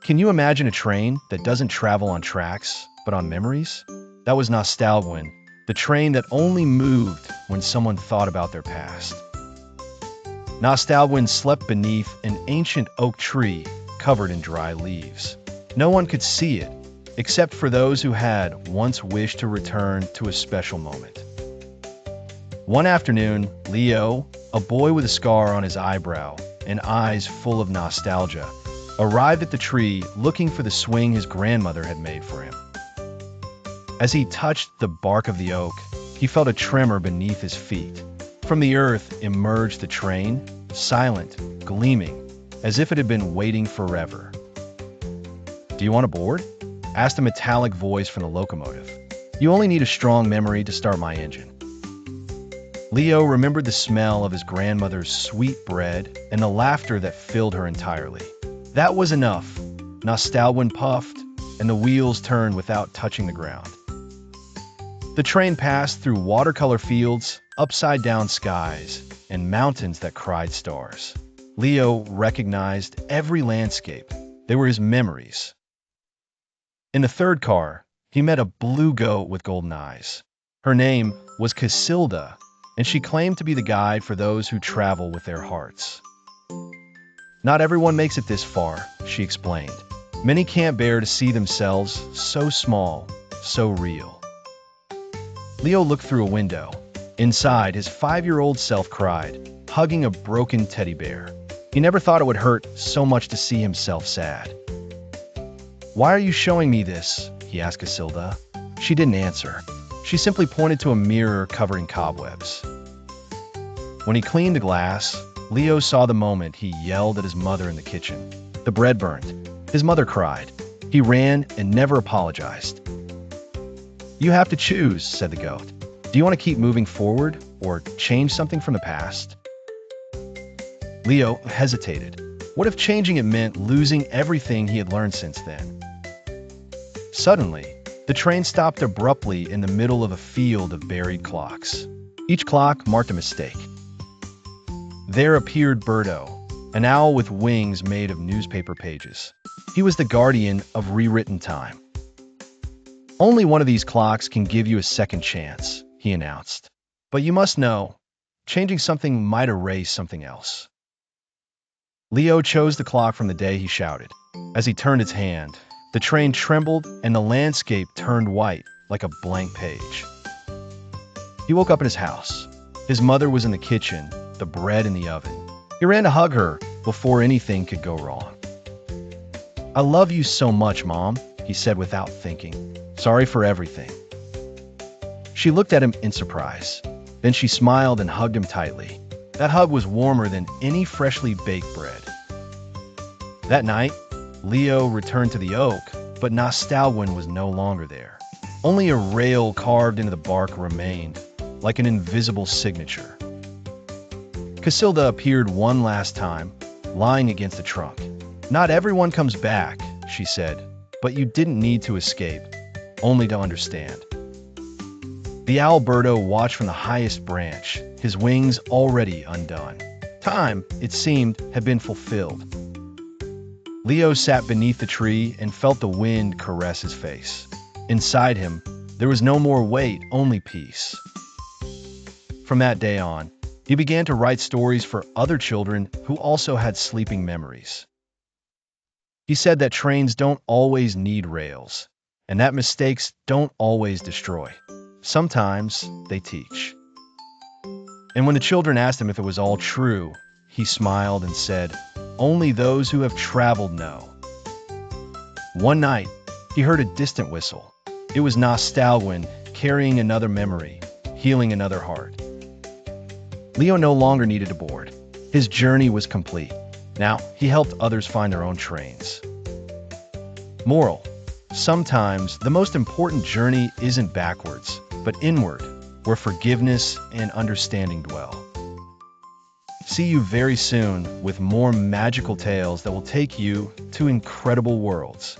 Can you imagine a train that doesn't travel on tracks, but on memories? That was Nostalguín, the train that only moved when someone thought about their past. Nostalguín slept beneath an ancient oak tree covered in dry leaves. No one could see it, except for those who had once wished to return to a special moment. One afternoon, Leo, a boy with a scar on his eyebrow and eyes full of nostalgia, arrived at the tree looking for the swing his grandmother had made for him. As he touched the bark of the oak, he felt a tremor beneath his feet. From the earth emerged the train, silent, gleaming, as if it had been waiting forever. "Do you want a board?" asked a metallic voice from the locomotive. "You only need a strong memory to start my engine." Leo remembered the smell of his grandmother's sweet bread and the laughter that filled her entirely. That was enough. Nostalguín puffed, and the wheels turned without touching the ground. The train passed through watercolor fields, upside-down skies, and mountains that cried stars. Leo recognized every landscape. They were his memories. In the third car, he met a blue goat with golden eyes. Her name was Casilda, and she claimed to be the guide for those who travel with their hearts. "Not everyone makes it this far," she explained. "Many can't bear to see themselves so small, so real." Leo looked through a window. Inside, his 5-year-old self cried, hugging a broken teddy bear. He never thought it would hurt so much to see himself sad. "Why are you showing me this?" he asked Casilda. She didn't answer. She simply pointed to a mirror covering cobwebs. When he cleaned the glass, Leo saw the moment he yelled at his mother in the kitchen. The bread burned. His mother cried. He ran and never apologized. "You have to choose," said the goat. "Do you want to keep moving forward or change something from the past?" Leo hesitated. What if changing it meant losing everything he had learned since then? Suddenly, the train stopped abruptly in the middle of a field of buried clocks. Each clock marked a mistake. There appeared Birdo, an owl with wings made of newspaper pages. He was the guardian of rewritten time. "Only one of these clocks can give you a second chance," he announced. "But you must know, changing something might erase something else." Leo chose the clock from the day he shouted. As he turned its hand, the train trembled and the landscape turned white like a blank page. He woke up in his house. His mother was in the kitchen, the bread in the oven. He ran to hug her before anything could go wrong. "I love you so much, Mom," he said without thinking. "Sorry for everything." She looked at him in surprise. Then she smiled and hugged him tightly. That hug was warmer than any freshly baked bread. That night, Leo returned to the oak, but Nostalguín was no longer there. Only a rail carved into the bark remained, like an invisible signature. Casilda appeared one last time, lying against the trunk. "Not everyone comes back," she said, "but you didn't need to escape, only to understand." The owl Birdo watched from the highest branch, his wings already undone. Time, it seemed, had been fulfilled. Leo sat beneath the tree and felt the wind caress his face. Inside him, there was no more weight, only peace. From that day on, he began to write stories for other children who also had sleeping memories. He said that trains don't always need rails, and that mistakes don't always destroy. Sometimes they teach. And when the children asked him if it was all true, he smiled and said, "Only those who have traveled know." One night, he heard a distant whistle. It was Nostalguín carrying another memory, healing another heart. Leo no longer needed a board. His journey was complete. Now, he helped others find their own trains. Moral: sometimes the most important journey isn't backwards, but inward, where forgiveness and understanding dwell. See you very soon with more magical tales that will take you to incredible worlds.